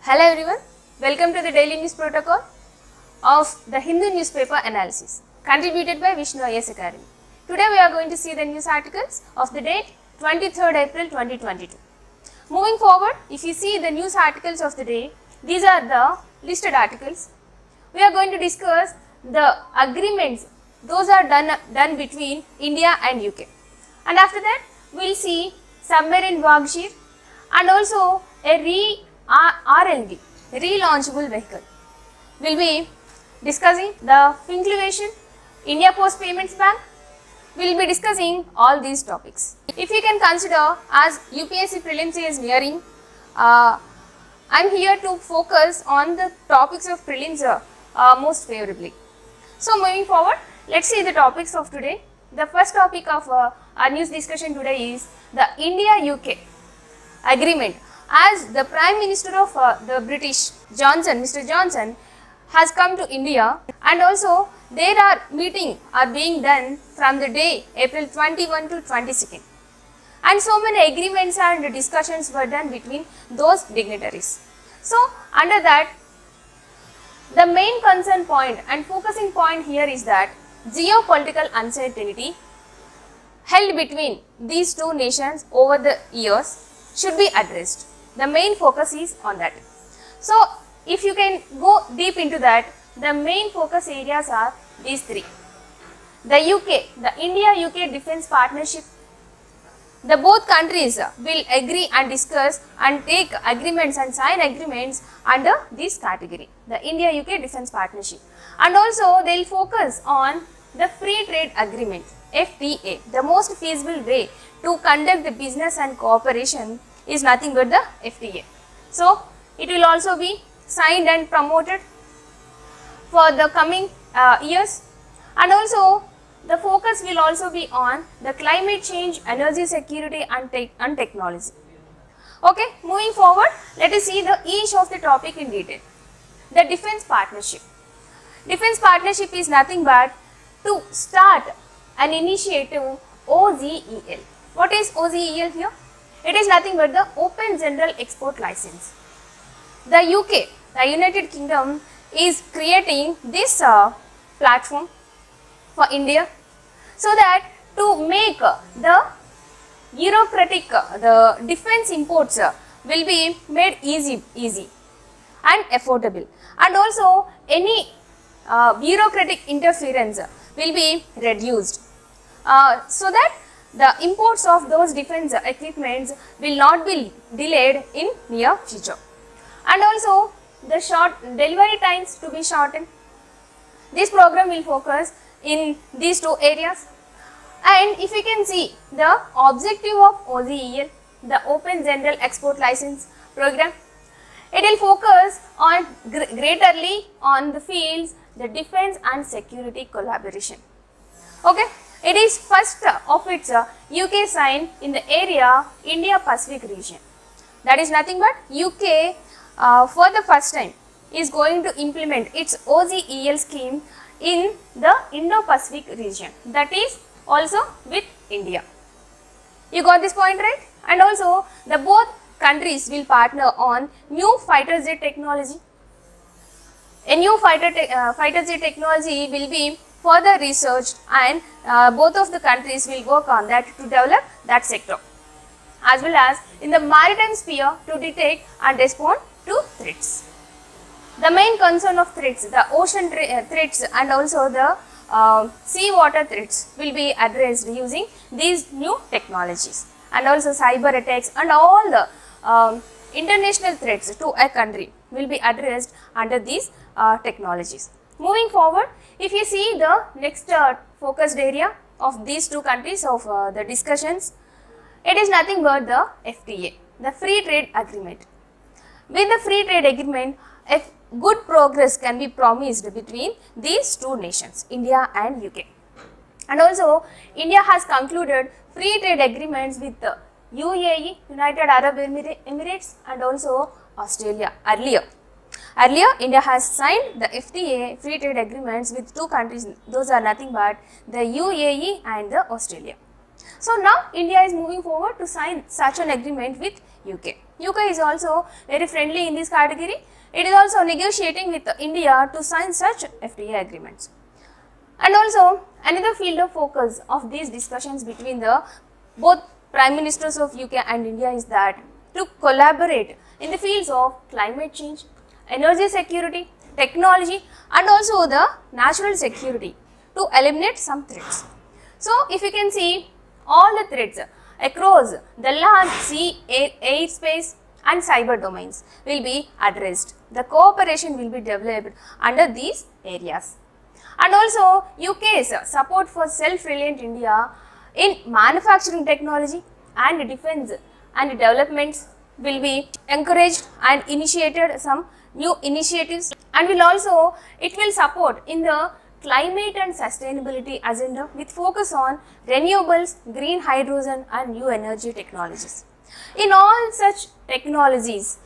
Hello everyone, welcome to the daily news protocol of the Hindu newspaper analysis contributed by Vishnu IS Academy. Today we are going to see the news articles of the date 23rd April 2022. Moving forward, if you see the news articles of the day, these are the listed articles. We are going to discuss the agreements, those are done between India and UK. And after that, we will see Submarine Vagsheer and also a RLV, relaunchable vehicle. We will be discussing the Fincluvation, India Post Payments Bank. We will be discussing all these topics. If you can consider, as UPSC prelims is nearing, I am here to focus on the topics of prelims most favorably. So moving forward, let's see the topics of today. The first topic of our news discussion today is the India-UK agreement. As the Prime Minister of the British, Mr. Johnson, has come to India, and also there are meetings are being done from the day April 21 to 22nd. And so many agreements and discussions were done between those dignitaries. So under that, the main concern point and focusing point here is that geopolitical uncertainty held between these two nations over the years should be addressed. The main focus is on that. So if you can go deep into that, the main focus areas are these three. The UK, the India-UK Defence Partnership. The both countries will agree and discuss and take agreements and sign agreements under this category, the India-UK Defence Partnership. And also they will focus on the Free Trade Agreement, FTA. The most feasible way to conduct the business and cooperation is nothing but the FTA. So it will also be signed and promoted for the coming years, and also the focus will also be on the climate change, energy security and technology. Okay, moving forward, let us see each of the topic in detail. The Defence Partnership. Defence Partnership is nothing but to start an initiative OGEL. What is OGEL here? It is nothing but the Open General Export License. The UK, the United Kingdom, is creating this platform for India, so that to make the bureaucratic, the defence imports will be made easy and affordable, and also any bureaucratic interference will be reduced, so that the imports of those defence equipments will not be delayed in near future, and also the short delivery times to be shortened. This program will focus in these two areas. And if you can see the objective of OGEL, the Open General Export License program, it will focus on greaterly on the fields the defence and security collaboration. Okay. It is first of its UK sign in the area India-Pacific region. That is nothing but UK for the first time is going to implement its OGEL scheme in the Indo-Pacific region, that is also with India. You got this point, right? And also the both countries will partner on new fighter jet technology. A new fighter jet technology will be further researched, and both of the countries will work on that to develop that sector, as well as in the maritime sphere to detect and respond to threats. The main concern of threats, the ocean threats and also the sea water threats will be addressed using these new technologies, and also cyber attacks and all the international threats to a country will be addressed under these technologies. Moving forward, if you see the next focused area of these two countries of the discussions, it is nothing but the FTA, the Free Trade Agreement. With the Free Trade Agreement, a good progress can be promised between these two nations, India and UK. And also, India has concluded free trade agreements with the UAE, United Arab Emirates, and also Australia earlier. Earlier, India has signed the FTA, free trade agreements with two countries. Those are nothing but the UAE and the Australia. So now India is moving forward to sign such an agreement with UK. UK is also very friendly in this category. It is also negotiating with India to sign such FTA agreements. And also another field of focus of these discussions between the both Prime Ministers of UK and India is that to collaborate in the fields of climate change, energy security, technology and also the natural security to eliminate some threats. So if you can see all the threats across the land, sea, air, space and cyber domains will be addressed. The cooperation will be developed under these areas. And also UK's support for self-reliant India in manufacturing technology and defense and developments will be encouraged and initiated some new initiatives, and it will support in the climate and sustainability agenda with focus on renewables, green hydrogen and new energy technologies. In all such technologies,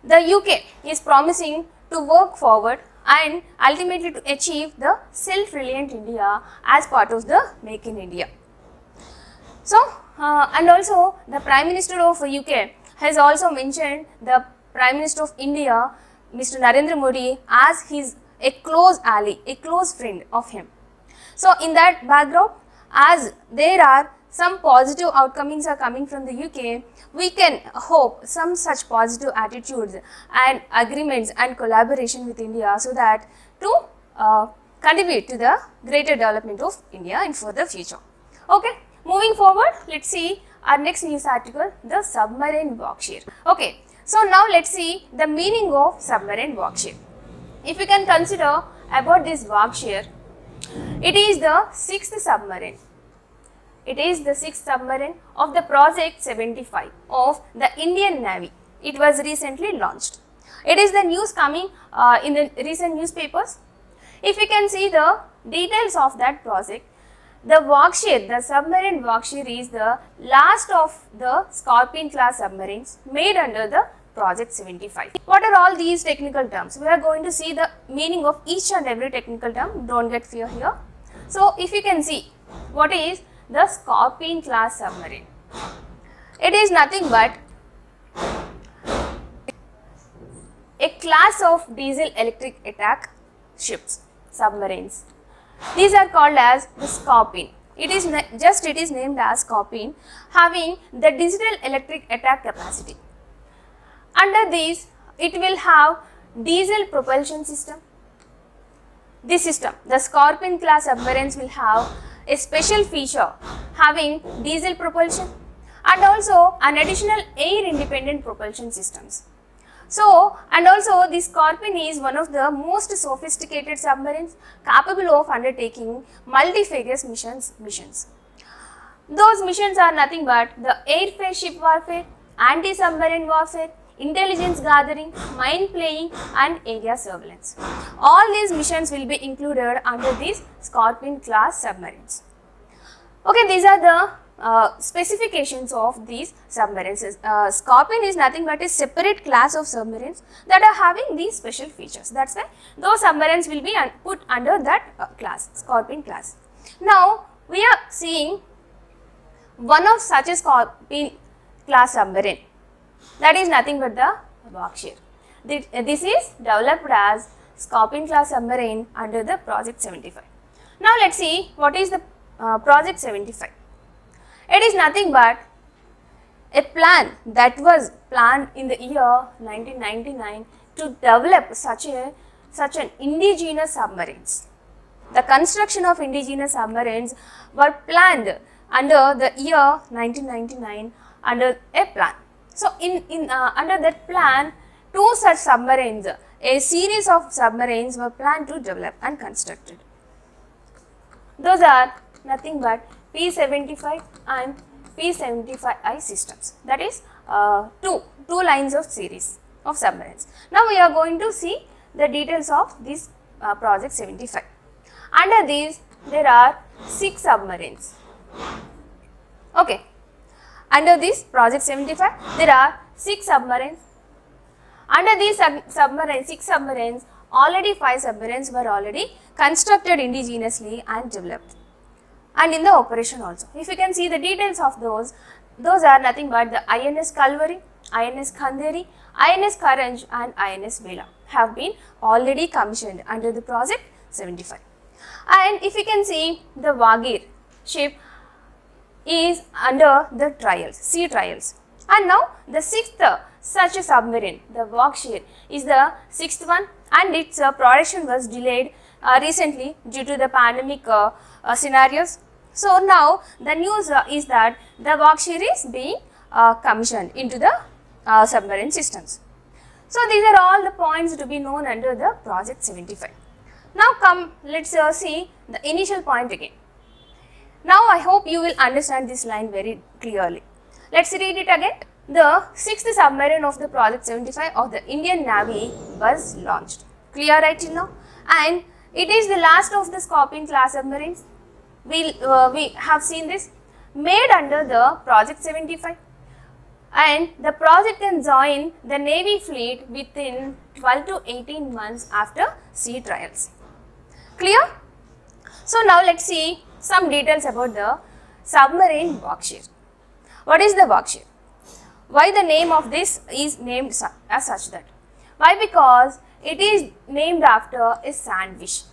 the UK is promising to work forward and ultimately to achieve the self-reliant India as part of the Make in India. So, and also the Prime Minister of UK has also mentioned the Prime Minister of India, Mr. Narendra Modi, as a close ally, a close friend of him. So, in that background, as there are some positive outcomes are coming from the UK, we can hope some such positive attitudes and agreements and collaboration with India so that to contribute to the greater development of India and for the future. Okay. Moving forward, let's see our next news article, the Submarine Vagsheer. Okay, so now let's see the meaning of Submarine Vagsheer. If you can consider about this Vagsheer, it is the 6th submarine. It is the 6th submarine of the Project 75 of the Indian Navy. It was recently launched. It is the news coming in the recent newspapers. If you can see the details of that project, the Vagsheer, the Submarine Vagsheer is the last of the Scorpion class submarines made under the Project 75. What are all these technical terms? We are going to see the meaning of each and every technical term, don't get fear here. So, if you can see, what is the Scorpion class submarine? It is nothing but a class of diesel electric attack ships, submarines. These are called as the Scorpion. It is named as Scorpion, having the digital electric attack capacity. Under these, it will have diesel propulsion system. This system, the Scorpion class submarines will have a special feature having diesel propulsion and also an additional air independent propulsion systems. So, and also the Scorpion is one of the most sophisticated submarines capable of undertaking multifarious missions. Those missions are nothing but the airface ship warfare, anti-submarine warfare, intelligence gathering, mine playing and area surveillance. All these missions will be included under these Scorpion class submarines. Okay, these are the specifications of these submarines. Scorpion is nothing but a separate class of submarines that are having these special features. That's why those submarines will be put under that class, Scorpion class. Now, we are seeing one of such a Scorpion class submarine, that is nothing but the Vagsheer. This is developed as Scorpion class submarine under the Project 75. Now, let's see what is the Project 75. It is nothing but a plan that was planned in the year 1999 to develop such an indigenous submarines. The construction of indigenous submarines were planned under the year 1999 under a plan. So, under that plan, two such submarines, a series of submarines were planned to develop and constructed. Those are nothing but P75 and P75I systems. That is two lines of series of submarines. Now, we are going to see the details of this Project 75. Under these, there are 6 submarines. Okay. Under this Project 75, there are 6 submarines. Under these 6 submarines, already 5 submarines were already constructed indigenously and developed. and in the operation also. If you can see the details of those are nothing but the INS Kalvari, INS Khanderi, INS Karanj and INS Vela have been already commissioned under the project 75. And if you can see the Vagsheer ship is under the trials, sea trials. And now the sixth such a submarine, the Vagsheer, is the sixth one, and its production was delayed recently due to the pandemic scenarios. So now the news is that the Vagsheer is being commissioned into the submarine systems. So these are all the points to be known under the project 75. Now come, let's see the initial point again. Now I hope you will understand this line very clearly. Let's read it again. The sixth submarine of the project 75 of the Indian Navy was launched. Clear right till now? And it is the last of the Scorpion class submarines. We have seen this, made under the project 75. And the project can join the Navy fleet within 12 to 18 months after sea trials. Clear? So now let's see some details about the Submarine Vagsheer. What is the Vagsheer? Why the name of this is named as such that? Why? Because it is named after a sandfish.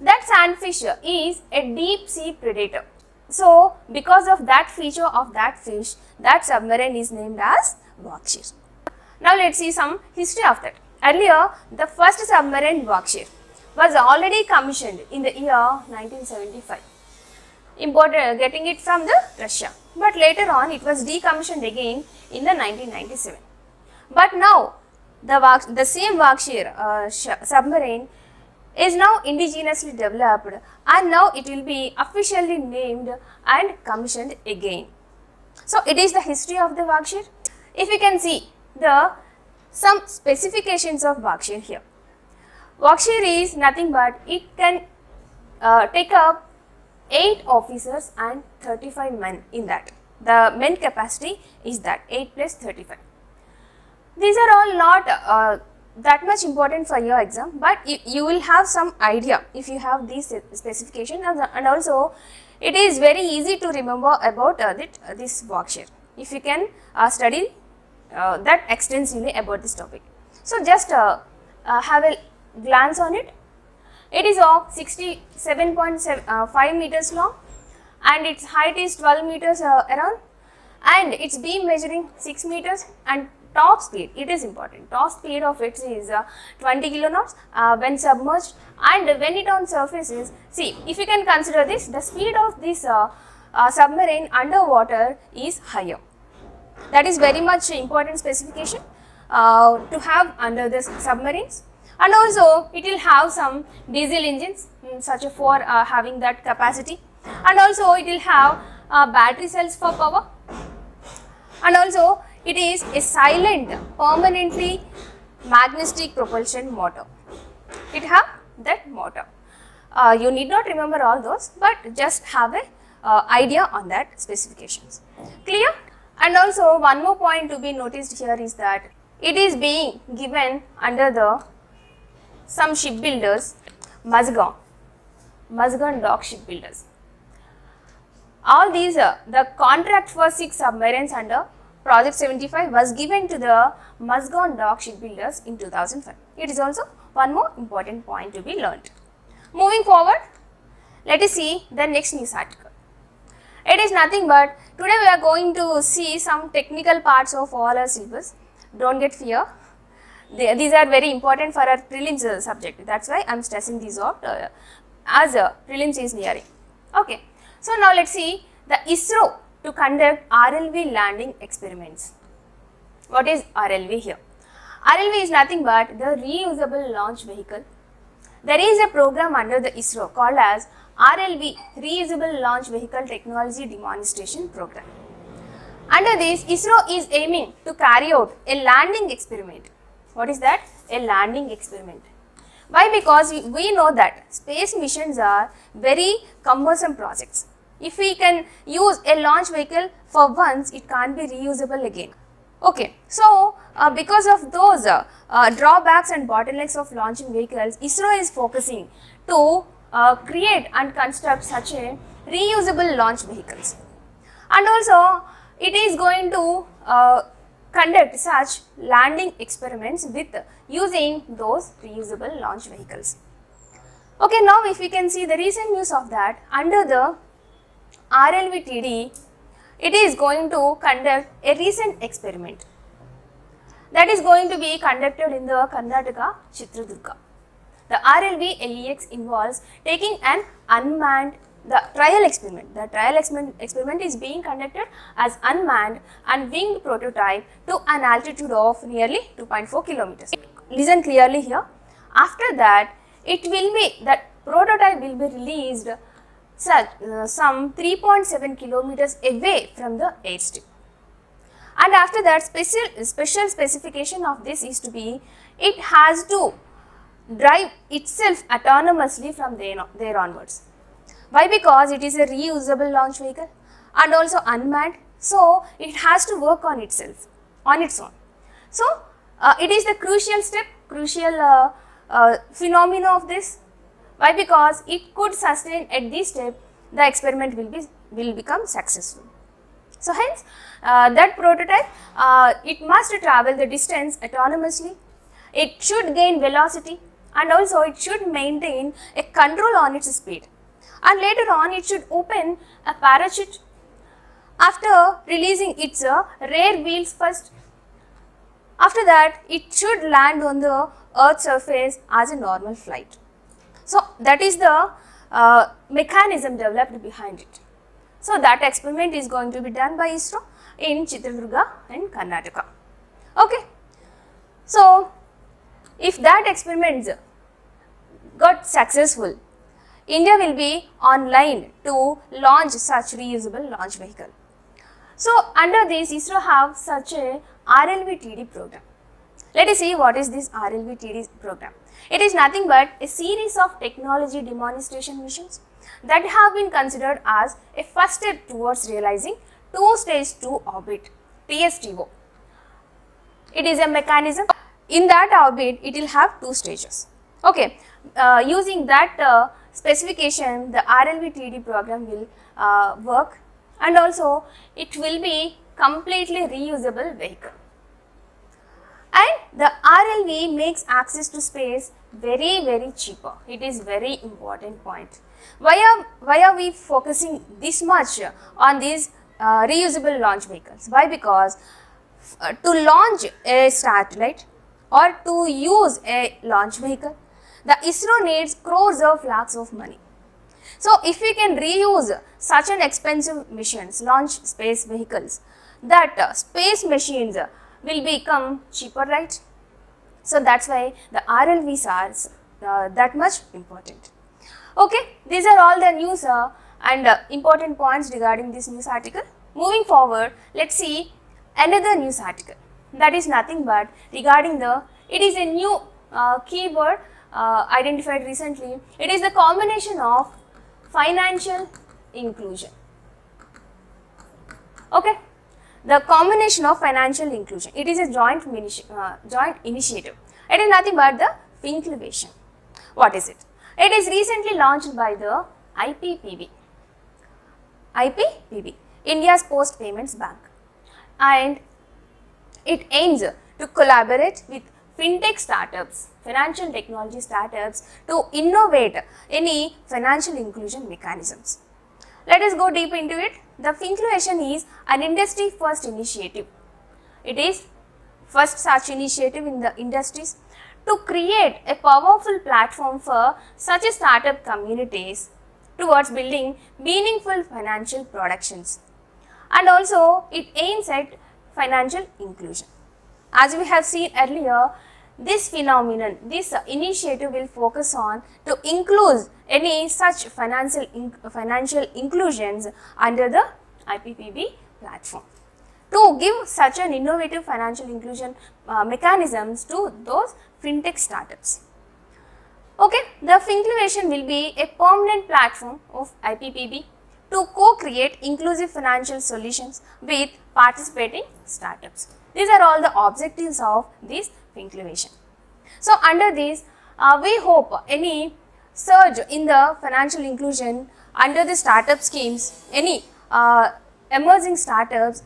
That sandfish is a deep sea predator. So because of that feature of that fish, that submarine is named as Vagsheer. Now let's see some history of that. Earlier, the first submarine Vagsheer was already commissioned in the year 1975, getting it from the Russia. But later on, it was decommissioned again in the 1997. But now, the same Vagsheer submarine is now indigenously developed, and now it will be officially named and commissioned again. So it is the history of the Vagsheer. If you can see some specifications of Vagsheer here. Vagsheer is nothing but it can take up 8 officers and 35 men in that. The men capacity is that 8 plus 35. These are all not that much important for your exam, but you will have some idea if you have these specifications, and also it is very easy to remember about this Vagsheer if you can study that extensively about this topic. So just have a glance on it. It is of 67.5 meters long, and its height is 12 meters around, and its beam measuring 6 meters, and top speed, it is important, top speed of it is 20 kiloknots when submerged, and when it on surface is, see, if you can consider this, the speed of this submarine underwater is higher. That is very much important specification to have under the submarines. And also it will have some diesel engines, such a for having that capacity, and also it will have battery cells for power, and also it is a silent permanently magnetic propulsion motor. It have that motor. You need not remember all those, but just have a idea on that specifications. Clear? And also one more point to be noticed here is that it is being given under the some shipbuilders, Mazgaon dock shipbuilders. All these, the contract for 6 submarines under Project 75 was given to the Mazgaon dock shipbuilders in 2005. It is also one more important point to be learnt. Moving forward, let us see the next news article. It is nothing but today we are going to see some technical parts of all our syllabus. Don't get fear. These are very important for our prelims subject. That's why I am stressing these out as prelims is nearing. Okay. So now let's see the ISRO to conduct RLV landing experiments. What is RLV here? RLV is nothing but the reusable launch vehicle. There is a program under the ISRO called as RLV, Reusable Launch Vehicle Technology Demonstration Program. Under this, ISRO is aiming to carry out a landing experiment. What is that? A landing experiment. Why? Because we know that space missions are very cumbersome projects. If we can use a launch vehicle for once, it can't be reusable again. Okay, so because of those drawbacks and bottlenecks of launching vehicles, ISRO is focusing to create and construct such a reusable launch vehicles. And also it is going to conduct such landing experiments with using those reusable launch vehicles. Okay, now if we can see the recent news of that, under the RLVTD, it is going to conduct a recent experiment that is going to be conducted in the Karnataka, Chitradurga. The RLV LEX involves taking an unmanned, the trial experiment is being conducted as unmanned and winged prototype to an altitude of nearly 2.4 kilometers. Listen clearly here. After that, that prototype will be released some 3.7 kilometers away from the airstrip. And after that, special specification of this is to be, it has to drive itself autonomously from there onwards. Why? Because it is a reusable launch vehicle and also unmanned, so it has to work on itself, on its own. So it is the crucial step, crucial phenomena of this. Why? Because it could sustain at this step, the experiment will become successful. So hence that prototype, it must travel the distance autonomously, it should gain velocity, and also it should maintain a control on its speed, and later on it should open a parachute after releasing its rear wheels first. After that, it should land on the earth surface as a normal flight. So that is the mechanism developed behind it. So that experiment is going to be done by ISRO in Chitradurga and Karnataka. Okay. So if that experiment got successful, India will be online to launch such reusable launch vehicle. So under this, ISRO have such a RLVTD program. Let us see what is this RLVTD program. It is nothing but a series of technology demonstration missions that have been considered as a first step towards realizing two-stage to orbit, TSTO. It is a mechanism. In that orbit, it will have two stages. Okay, using that specification, the RLVTD program will work, and also it will be completely reusable vehicle. And the RLV makes access to space very cheaper. It is very important point. Why are we focusing this much on these reusable launch vehicles? Why? Because to launch a satellite or to use a launch vehicle, the ISRO needs crores of lakhs of money. So if we can reuse such an expensive missions, launch space vehicles, that space machines will become cheaper, right? So that's why the RLVs are that much important. Okay, these are all the news and important points regarding this news article. Moving forward, let's see another news article. That is nothing but regarding it is a new keyword identified recently. It is the combination of financial inclusion. Okay, the combination of financial inclusion. It is a joint initiative. It is nothing but the Fincluvation. What is it? It is recently launched by the IPPB, India's Post Payments Bank, and it aims to collaborate with fintech startups, financial technology startups, to innovate any financial inclusion mechanisms. Let us go deep into it. The Fincluvation is an industry first initiative. It is first such initiative in the industries to create a powerful platform for such a startup communities towards building meaningful financial productions. And also it aims at financial inclusion. As we have seen earlier, this phenomenon, this initiative will focus on to include any such financial inclusions under the IPPB platform, to give such an innovative financial inclusion mechanisms to those fintech startups. Okay, the Fincluvation will be a permanent platform of IPPB to co-create inclusive financial solutions with participating startups. These are all the objectives of this Fincluvation. So under this, we hope any surge in the financial inclusion under the startup schemes, any emerging startups,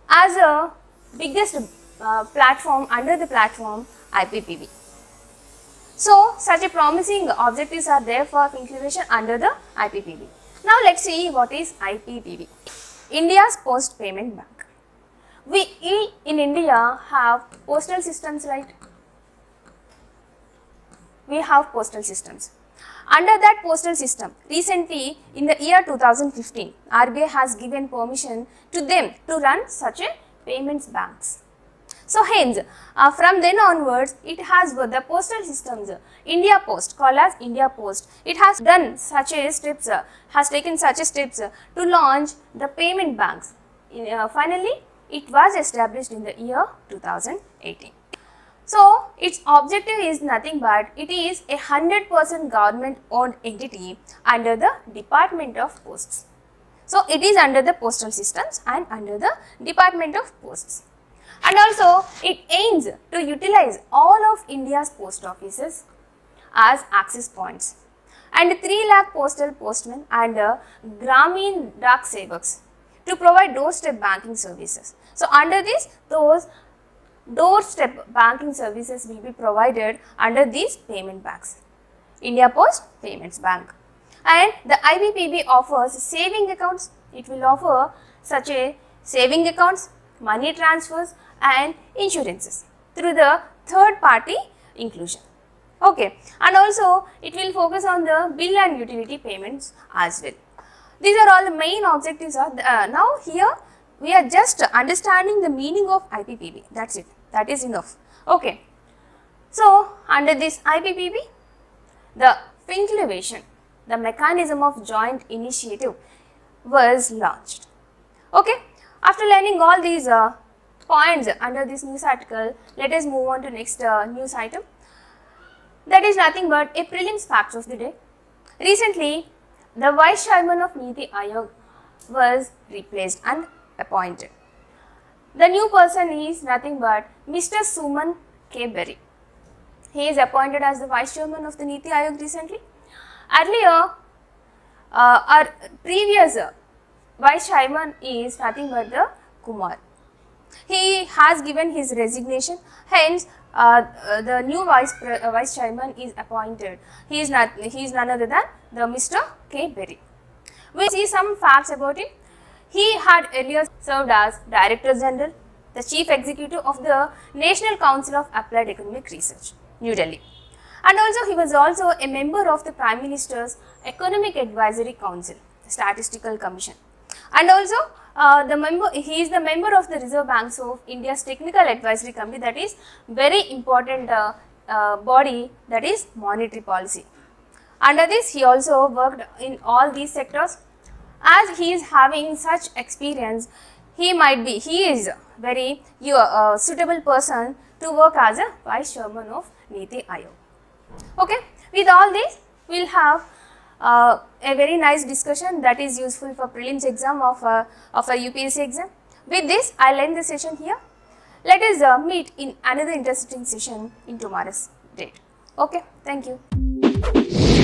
as a biggest platform under the platform IPPB. So, such a promising objectives are there for Fincluvation under the IPPB. Now, let's see what is IPPB. India's Post Payment Bank. We in India have postal systems, right? We have postal systems. Under that postal system, recently in the year 2015, RBI has given permission to them to run such a payments banks. So hence, from then onwards, it has the postal systems, India Post, called as India Post, it has done such a steps, has taken such a steps to launch the payment banks. Finally, it was established in the year 2018. So, its objective is nothing but it is a 100% government owned entity under the Department of Posts. So, it is under the postal systems and under the Department of Posts. And also, it aims to utilize all of India's post offices as access points and 3 lakh postal postmen and Gramin Dak Sevaks to provide doorstep banking services. So, under this, those doorstep banking services will be provided under these payment banks. India Post Payments Bank. And the IPPB offers saving accounts. It will offer such a saving accounts, money transfers and insurances through the third party inclusion. Okay. And also, it will focus on the bill and utility payments as well. These are all the main objectives. Now, here we are just understanding the meaning of IPPB. That's it. That is enough. Okay. So, under this IPPB, the Fincluvation, the mechanism of joint initiative, was launched. Okay. After learning all these points under this news article, let us move on to next news item. That is nothing but a prelims facts of the day. Recently, the Vice Chairman of Niti Aayog was replaced and appointed. The new person is nothing but Mr. Suman K. Berry. He is appointed as the Vice Chairman of the Niti Aayog recently. Earlier, our previous Vice Chairman is nothing but the Kumar. He has given his resignation, hence the new Vice Chairman is appointed. He is none other than the Mr. K. Berry. We see some facts about him. He had earlier served as Director General, the Chief Executive of the National Council of Applied Economic Research, New Delhi. And also he was also a member of the Prime Minister's Economic Advisory Council, the Statistical Commission. And also he is the member of the Reserve Bank of India's Technical Advisory Committee, that is very important body, that is monetary policy. Under this, he also worked in all these sectors. As he is having such experience, he is very suitable person to work as a Vice Chairman of Niti Aayog. Okay, with all this, we will have a very nice discussion that is useful for prelims exam of a UPSC exam. With this, I will end the session here. Let us meet in another interesting session in tomorrow's date. Okay, thank you.